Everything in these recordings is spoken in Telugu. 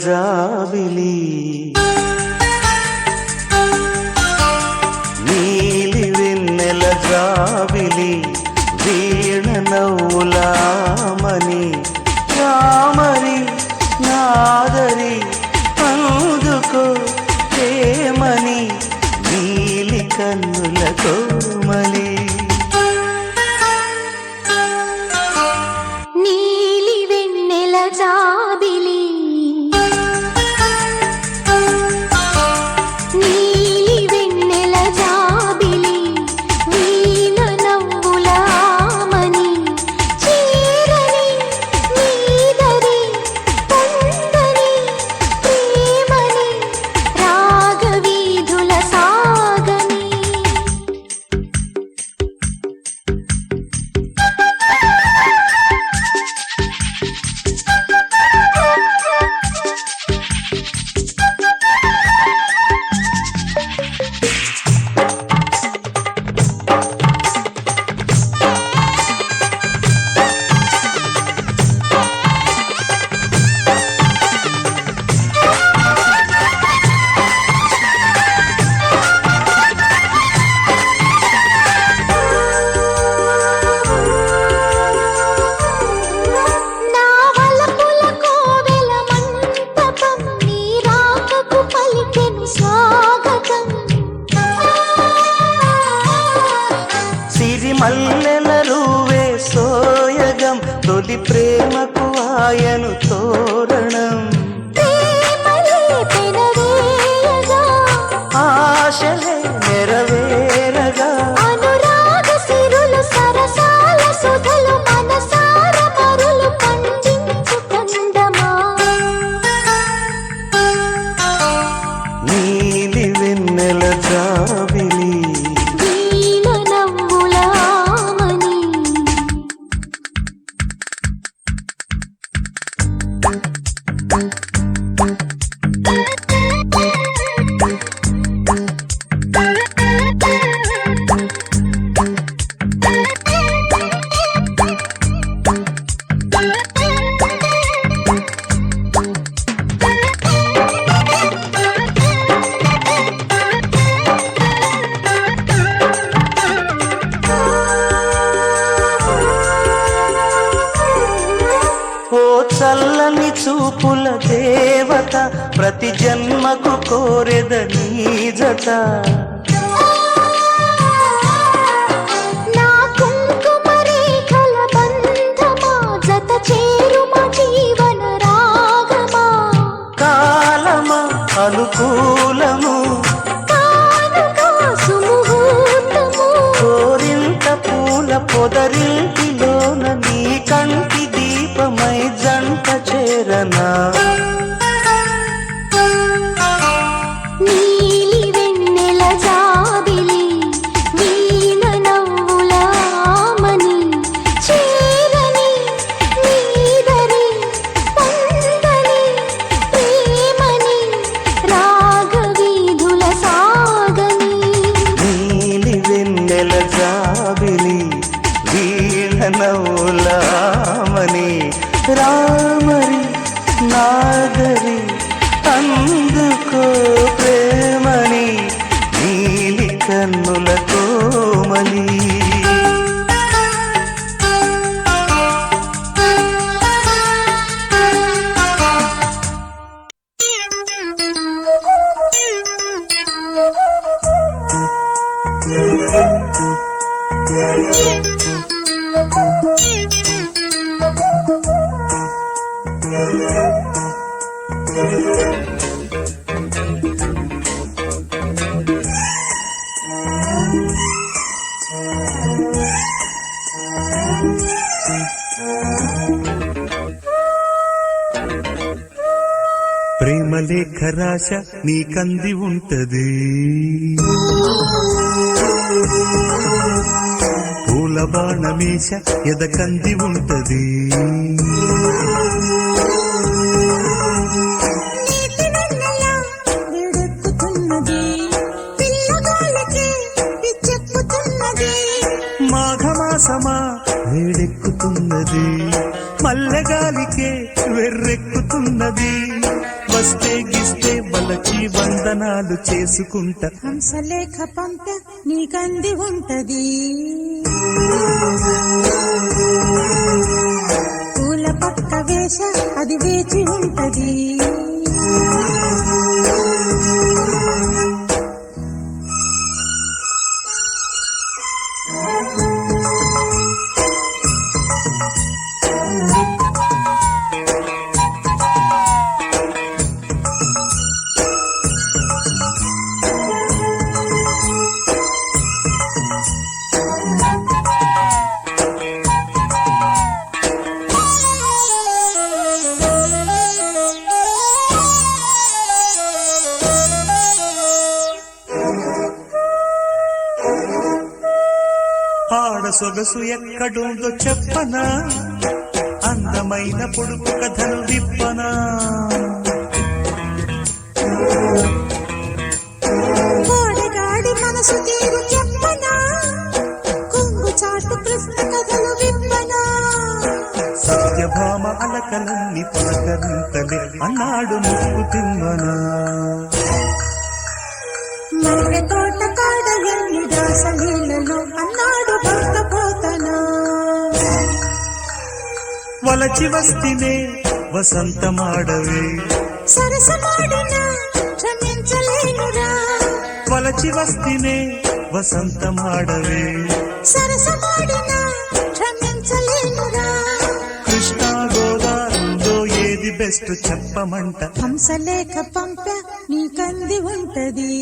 జాబిలి నీలి వెన్నెల జాబిలి వీణ నవ్వులామని రామరి నాదరి అందుకో ప్రేమని నీలి కన్నుల కోమలి మల్లెల రూవే సోయగం తొలి ప్రేమకు ఆయను తోరణం ఆశలే నెరవేరగా అనురాగ సిరులు సరసాల సుధలు మనసార మరులు పండించు కందమా నీలి వెన్నెల జాబిలి చల్లని చూపుల దేవత ప్రతి జన్మకు కోరెద నీ జత నా కుంకుమ రేఖల బంధమా జత చేరుమా జీవన రాగమా కాలమా అనుకూలము కానుకా సుముహూర్తము కోరింత పూల పొదరింటిలోన నీ కంటి దీపమై జంట చేరనా నీలి వెన్నెల జాబిలి వీణ నవ్వులామని చేరని నీదరి పొందని ప్రేమని రాగవీధుల సాగని నీలి వెన్నెల జాబిలి వీణ నవ్వులామని రామరి నాగరి అందుకో ప్రేమని నీలి కన్నుల కోమలి ప్రేమ లేఖ రాశ నీకంది ఉంటది పూల బాణమేశ ఎదకంది ఉంటది మాఘమాసమా వేడెక్కుతున్నది మల్లెగాలికే వెర్రెక్కుతున్నది వస్తే గిస్తే వలచి వందనాలు చేసుకుంటా. హంసలేఖ పంప నీకంది ఉంటది, పూల పక్క వేష అది వేచి ఉంటది. ఆడ సొగసు ఎక్కడుందో చెప్పనా, అందమైన పొడుపు కథను విప్పనా. కోడగాడి మనసు తీరు చెప్పనా, కొంగు చాటు కృష్ణ కథలు విప్పనా. సత్యభామ అలకలన్నీ పలకరింతలే అన్నాడు ముక్కు తిమ్మనా. మల్లె తోట కాడ ఎన్ని దాసలీలలో అన్నాడు భక్త పోతనా. వలచి వస్తినే వసంతమాడవే, సరసమాడిన క్షమించలేనురా. వలచి వస్తినే వసంతమాడవే. సరసమాడిన క్షమించలేనురా. కృష్ణా గోదావరిలో ఏది బెస్ట్ చెప్పమంట. హంసలేఖ పంప నీకంది ఉంటది,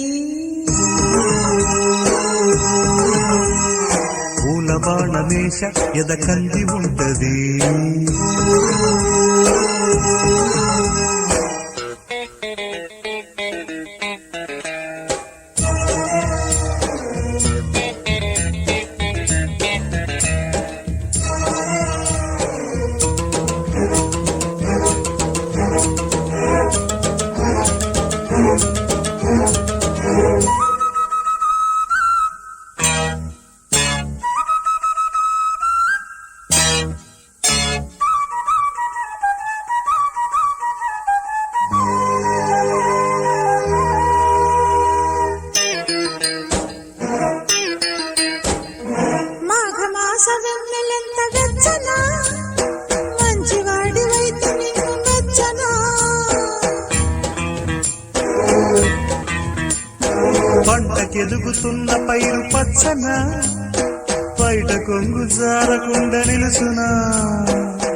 పూల బాణమేష ఎదకంది ఉంటది. మాఘమాస వెన్నెలెంత వెచ్చనా, మంచివాడి వైద్య నిన్ను మెచ్చనా. పంటకెదుగుతున్న పైరు పచ్చన, బయట కొంగు జారకుండా నిలుసునా.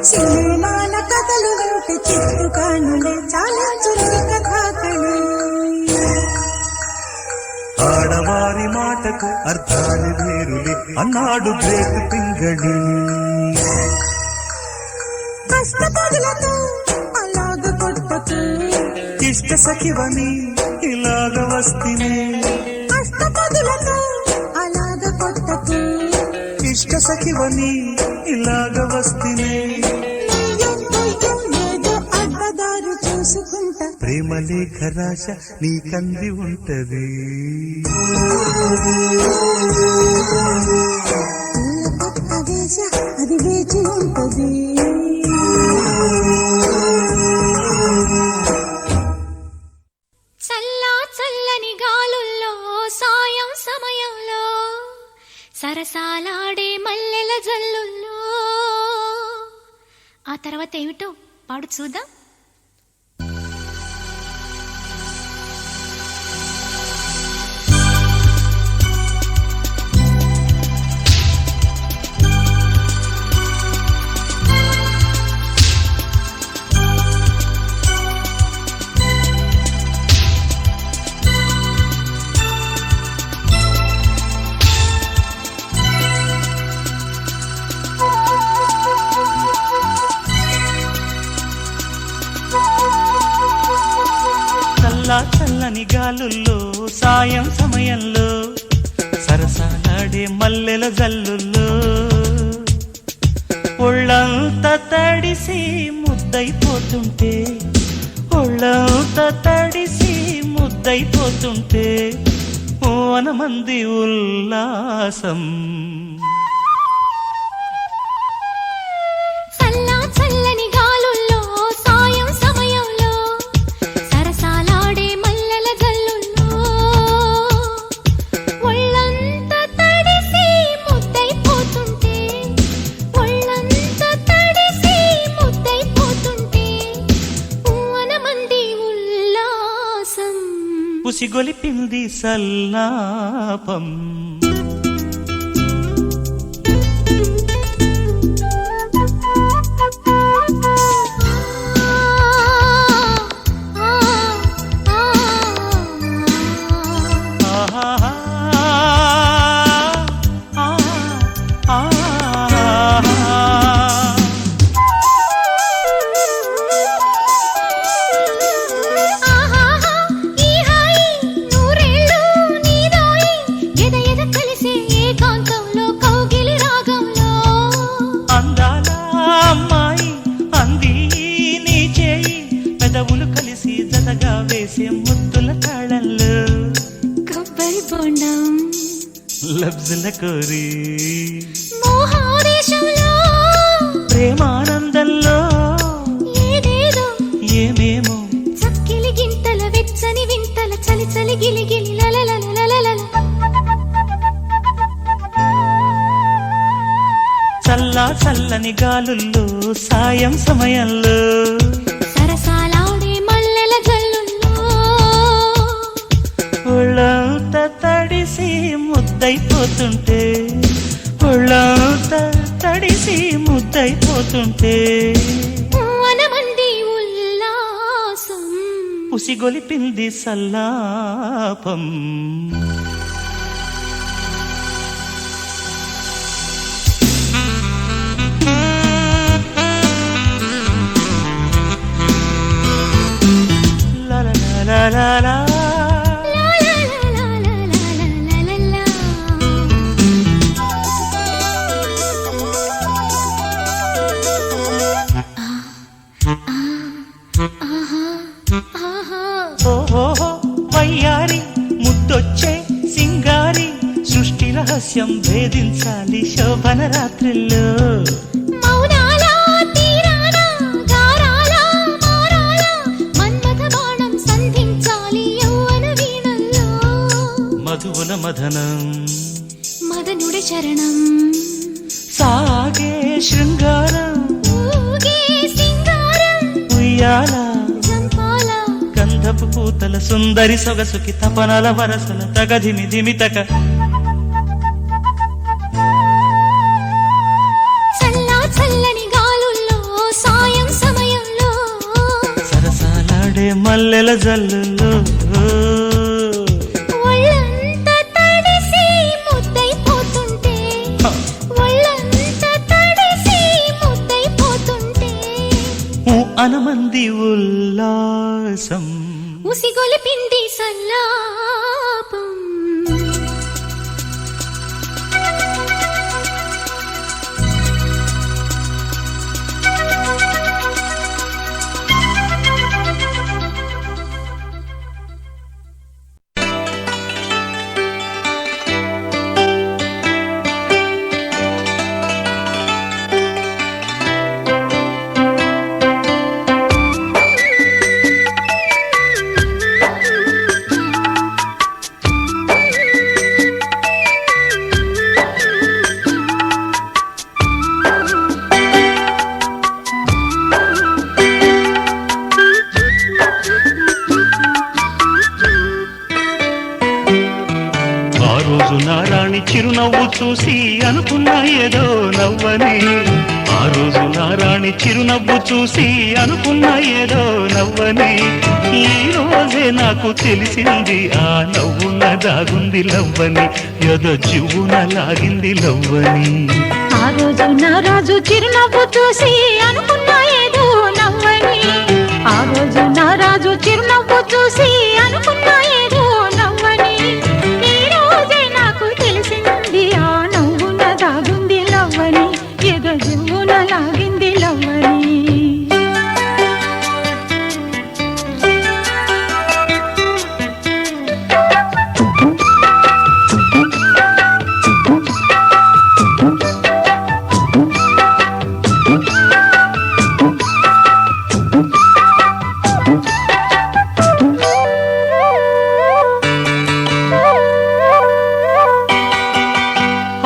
సినిమాల కథలు నోటి చిత్తు కానులే చాలించుని కథాకళి. ఆడవారి మాటకు అర్థాలు వేరులే అన్నాడు బ్రేక్ పింగళి. కష్టపదులతో అలాగ కొట్టకు, ఇష్ట సఖివని ఇలాగ వస్తినే. అష్టపదులతో అలాగ కొట్టకు, ఇష్ట సఖివని ఇలాగ వస్తినే. ఏదో అడ్డదారు చూసుకుంటా. ప్రేమ లేఖ రాశ నీకంది ఉంటది. పూల పక్క వేష అది వేచి ఉంటది. చల్లా చల్లని గాలుల్లో సాయం సమయంలో సరసాలాడే మల్లెల జల్లుల్లో. ఆ తర్వాత ఏమిటో పాడు చూద్దాం. చల్లని గాలుల్లో సాయం సమయంలో సరసాలాడే మల్లెల జల్లుల్లో ఒళ్ళంతా తడిసి ముద్దైపోతుంటే, ఒళ్ళంతా తడిసి ముద్దైపోతుంటే ఓనమంది ఉల్లాసం. చల్లా చల్లని గాలుల్లో సాయం సమయంలో ఉసిగొలిపింది సల్లాపం. పెదవులు కలిసి జతగా వేసే ముద్దుల తాళంలో కొబ్బరి బొండం లబ్జుల కోరి మోహాదేశంలో ప్రేమానందంలో ఏదేదో ఏమేమో చక్కిలి గింతల వెచ్చని వింతల చలి చలి గిలి గిలి లలలలలలల చల్లా చల్లని గాలుల్లో సాయం సమయంలో సరసాలాడే మల్లెల జల్లుల్లో ఒళ్ళంత తడిసి ముద్దైపోతుంటే ఒళ్ళంత తడిసి ముద్దైపోతుంటే మనమంది ఉల్లాసం ఉసిగొలిపింది సల్లాపం. La la la ఓహో వయ్యారి ముద్దొచ్చే సింగారి సృష్టి రహస్యం భేదించాలి శోభన రాత్రిలో మౌనాల తీరాన గారాల మారాల మన్మథ బాణం సంధించాలి యౌవన వీణల్లో మధువుల మదనం మదనుడి చరణం సాగే శృంగారం ఊగే సింగారం ఉయ్యాల జంపాల గంధపు పూతల సుందరి సొగసుకి తపనల వరసల తగధిమి ధిమితక చల్లా చల్లని గాలుల్లో సాయం సమయంలో సరసాలాడే మల్లెల జల్లుల్లో ఒళ్ళంతా తడిసి ముద్దైపోతుంటే ఒళ్ళంతా తడిసి ముద్దైపోతుంటే అనమంది ఉల్లాసం ఉసిగొలిపింది సల్లాపం. చిరునవ్వు చూసి అనుకున్నా ఏదో నవ్వని ఆ రోజు నారాణి చిరునవ్వు చూసి అనుకున్నా ఏదో నవ్వని ఈ రోజే నాకు తెలిసింది ఆ నవ్వున దాగుంది లవ్వని ఏదో జివ్వున లాగింది లవ్వని ఆ రోజు నా రాజు చిరునవ్వు చూసి అనుకున్నా ఏదో నవ్వని ఆ రోజు నా రాజు చిరునవ్వు చూసి అనుకున్నా ఏదో నవ్వని ఈ రోజే నాకు తెలిసింది ఆ నవ్వున దాగుంది లవ్వని ఏదో జివ్వున లాగింది లవ్వని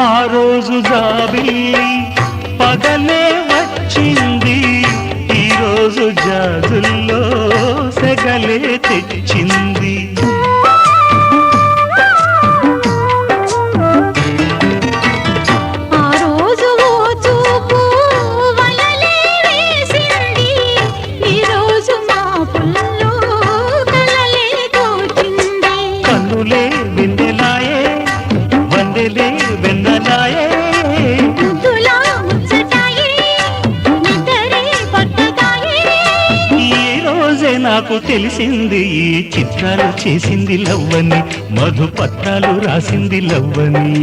ఆ రోజు జాబిల్లి పగలే వచ్చింది ఈ రోజు జాజుల్లో సెగలే తెచ్చింది నాకు తెలిసింది ఈ చిత్రాలు చేసింది లవ్వని మధుపత్రాలు రాసింది లవ్వని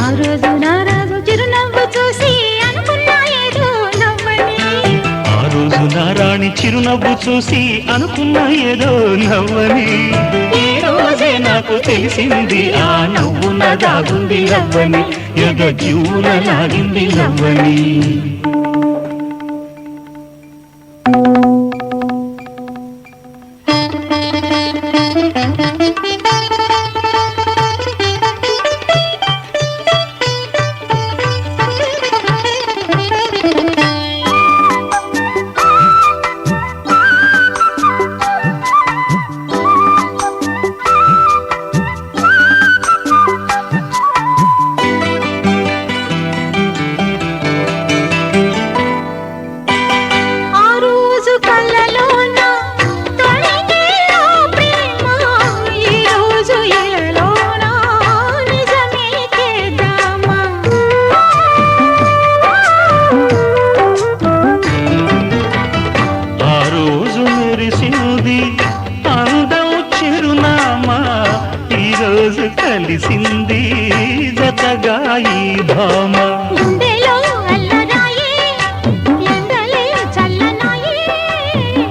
ఆ రోజు నా రాజు చిరునవ్వు చూసి అనుకున్నా ఏదో నవ్వని ఆ రోజు నా రాణి చిరునవ్వు చూసి అనుకున్నా ఏదో నవ్వని ఈ రోజే నాకు తెలిసింది ఆ నవ్వున దాగుంది లవ్వని ఎద జీవున లాగింది లవ్వని కలిసింది జతగా ఈ భామ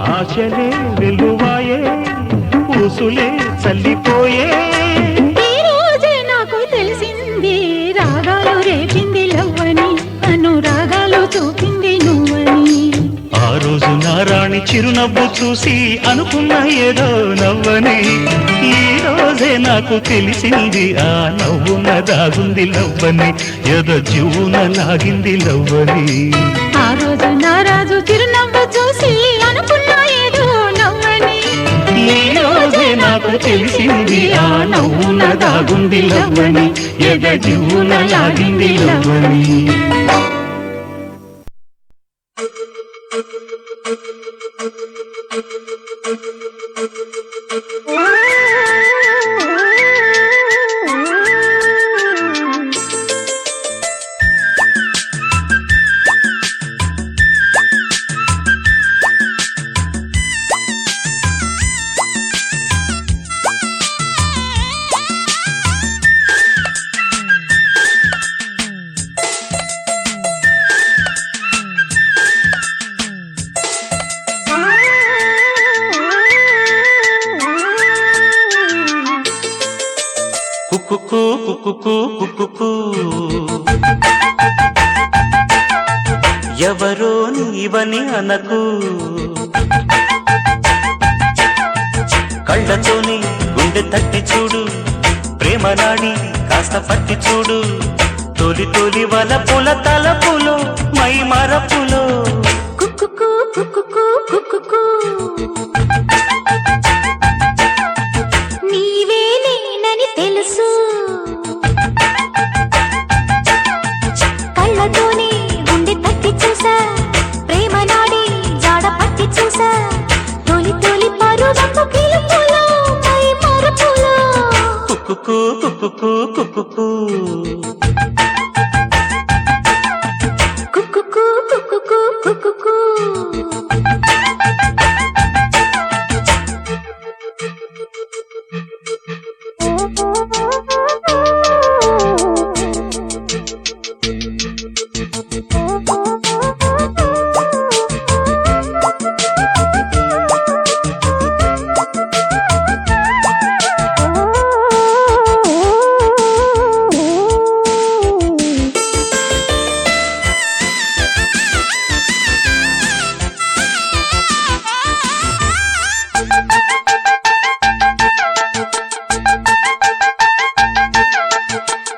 ఆశలే వెలువాయే పూసులే చల్లిపోయే ఈ రోజే నాకు తెలిసింది రాగాలు రేపింది లవ్వని అనురాగాలు చూపింది నువ్వని ఆ రోజు నా రాణి చిరునవ్వు చూసి అనుకున్న ఏదో నవ్వని ఈ రోజే నాకు తెలిసింది ఆ నవ్వున దాగుంది లవ్వని ఎద జీవున లాగింది లవ్వని ఆ రోజు నా రాజు చిరునవ్వు చూసి అనుకున్న ఏదో నవ్వని ఈ రోజే నాకు తెలిసింది ఆ నవ్వున దాగుంది లవ్వని ఎద జీవున లాగింది లవ్వని కుక్కు కుక్కు కుక్కు ఎవరో నీవని అనకు కళ్ళతోని గుండె తట్టి చూడు ప్రేమ నాడి కాస్త పట్టి చూడు తొలి తొలి వలపుల తలపులో మై మరపులో కుక్కు కుక్కు కుక్కు నీవే నేనని తెలుసు కళ్ళతోనే గుండె తట్టి చూసా ప్రేమ నాడి జాడ పట్టి చూసా తొలి తొలి పరువపు పిలుపులో మై మరపులో కుక్కు కుక్కు కుక్కు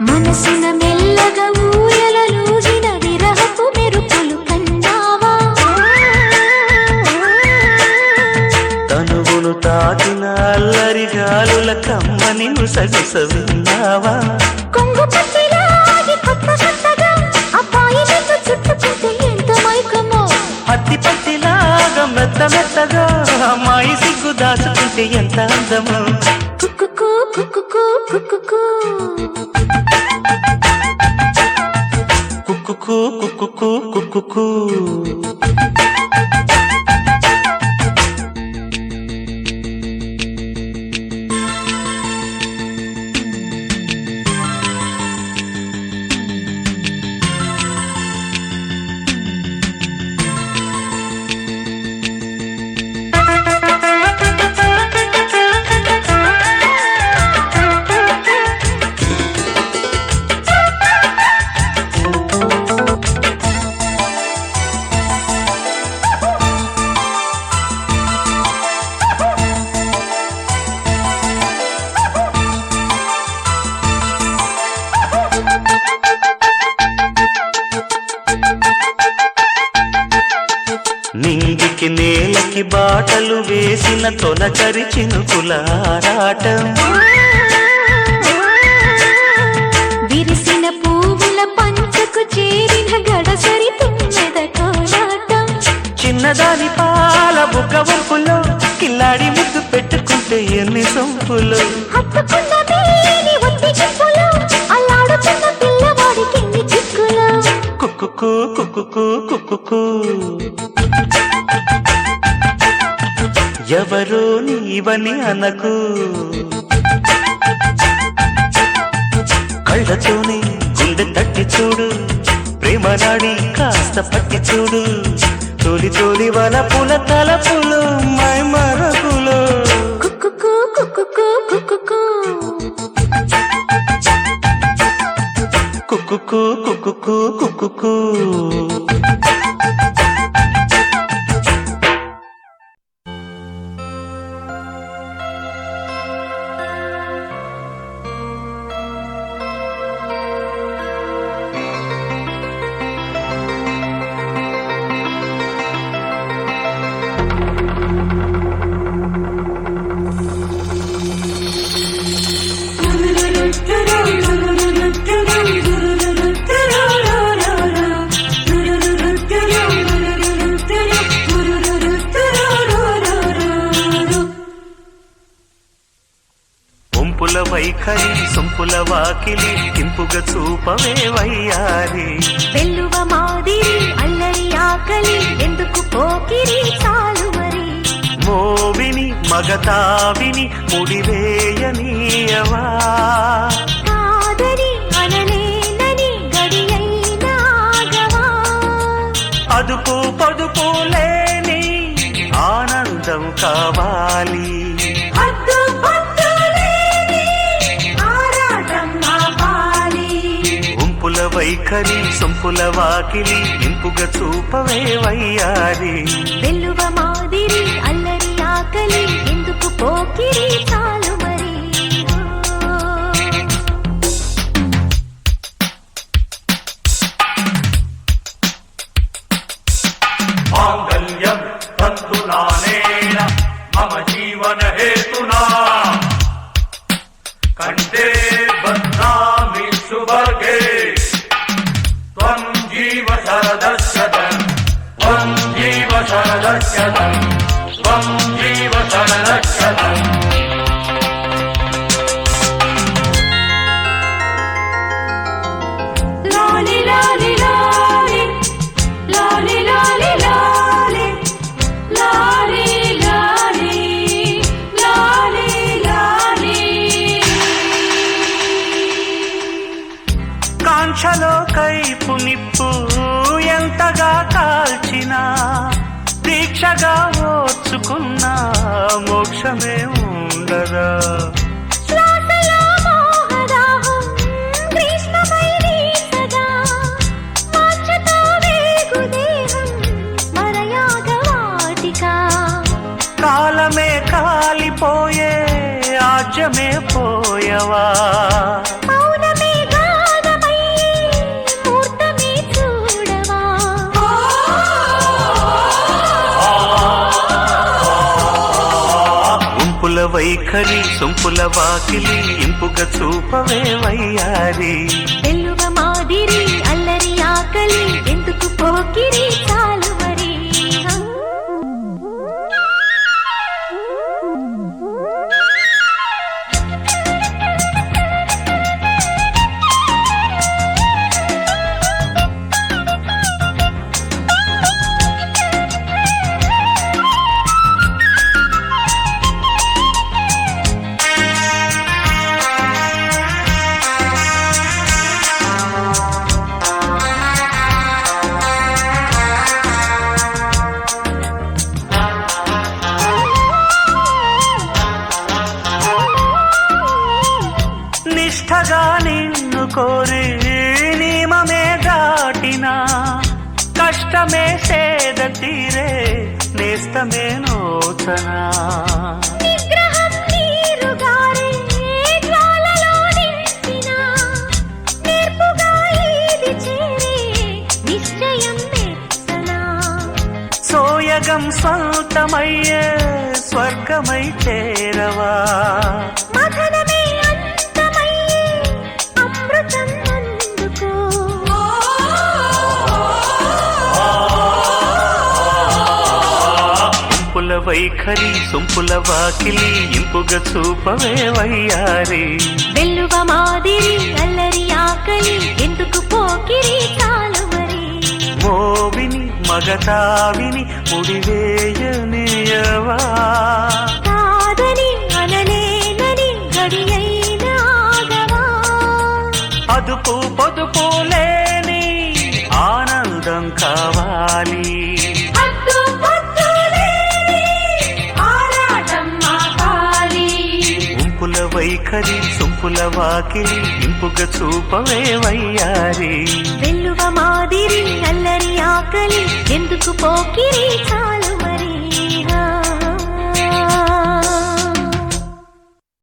మనసున మెల్లగా ఊయలూగిన విరహపు మెరుపులు కన్నావా తనువును తాకిన అల్లరి గాలుల కమ్మని నుసగుస విన్నావా కొంగు పట్టిలాగి కొత్త కొత్తగా అబ్బాయి నిన్ను చుట్టుకుంటే ఎంత మైకమో పత్తి పత్తిలాగా మెత్త మెత్తగా అమ్మాయి సిగ్గు దాచుకుంటే ఎంత అందమో కుక్కు కుక్కు కుక్కు కుక్కు కుక్కు కుక్కు భూమికి నేలకి బాటలు వేసిన తొలకరి చినుకుల ఆరాటం విరిసిన పువ్వుల పంచకు చేరిన గడసరి తుమ్మెద కోలాటం చిన్నదాని పాల బుగ్గ వంపులో కిల్లాడి ముద్దు పెట్టుకుంటే ఎన్ని సొంపులు హత్తుకున్న మేని ఒత్తి చిప్పులు అల్లాడుతున్న పిల్లవాడికి ఎన్ని చిక్కులు కుక్కుకు కుక్కుకు కుక్కుకు ఎవరో నీవని అనకు కళ్ళతోనే గుండె తట్టి చూడు ప్రేమ నాడి కాస్త పట్టి చూడు తోలి తోలి వలపుల తలపులు మై మరపులు కుక్కుకు కుక్కుకు కుక్కుకు కుక్కుకు కుక్కుకు కుక్కుకు వైఖరి సొంపుల వాకిలి ఇంపుగా చూపవే వయ్యారి వెల్లువ మాదిరి అల్లరి ఆకలి ఎందుకు పోకిరి చాలు మరి మోవిని మగతావిని ముడివేయనీయవా కాదని అనలేనని గడియైనాగవా అదుపు పదుపు లేని ఆనందం కావాలి వైఖరి సొంపుల వాకిలి ఇంపుగా చూపవే వయ్యారి వెల్లువ మాదిరి అల్లరి ఆకలి ఎందుకు పోకిరి చాలు మరి మాంగళ్యం తంతునానేన మమ జీవన హేతునా కంటే బధ్నామి సుభగే త్వం జీవ శరదశతం త్వం జీవ శరదశతం త్వం జీవ శరదశతం లాలి లాలి లాలి లాలి లాలి లాలి లాలి లాలి లాలి లాలి కాంక్షలో కైపు నిప్పు ఎంతగా కాల్చినా దీక్షగా ఓర్చుకున్న మోక్షమే ఉండదా శ్వాసలో మోహదాహం కృష్ణమై వీచగా వాంఛతో వేగు దేహం మరయాగవాటిక కాలమే కాలిపోయే ఆజ్యమే పోయవా మౌనమే గానమై మూర్తమే చూడవా గుంపుల వైఖరి సొంపుల వాకిలి ఇంపుగా చూపవే వయ్యారి వెల్లువ మాదిరి అల్లరి ఆకలి ఎందుకు పోకిరి చాలు మరి నిష్ఠగా నిన్ను కోరి నియమమే దాటినా కష్టమే సేద తీరే నేస్తమే నోచనా నిగ్రహం నీరుగారే జ్వాలలో నింపినా నేర్పుగా ఈది చేరే నిశ్చయం మెచ్చనా సోయ సోయగం సొంతమయ్యే స్వర్గమై చేరవా మధనమే అంతమయ్యే అమృతం అందుకో ఇంపుల వైఖరి సొంపుల వాకిలి ఇంపుగ చూపవే వయ్యారి వెల్లువ మాదిరి అల్లరి ఆకలి ఎందుకు పోకిరి చాలు మరి మోవిని మగతావిని ముడివేయనియవా కాదని అనలేనని గడియైన ఆగవా అదుపు పొదుపు లేని ఆనందం కావాలి హద్దు పొద్దు లేని ఆరాటం ఆపాలి ఇంపుల వైఖరి సొంపుల వాకిలి ఇంపుగ చూపవే వయ్యారి వెల్లువ మాదిరి అల్లరి ఆకలి ఎందుకు పోకిరి చాలు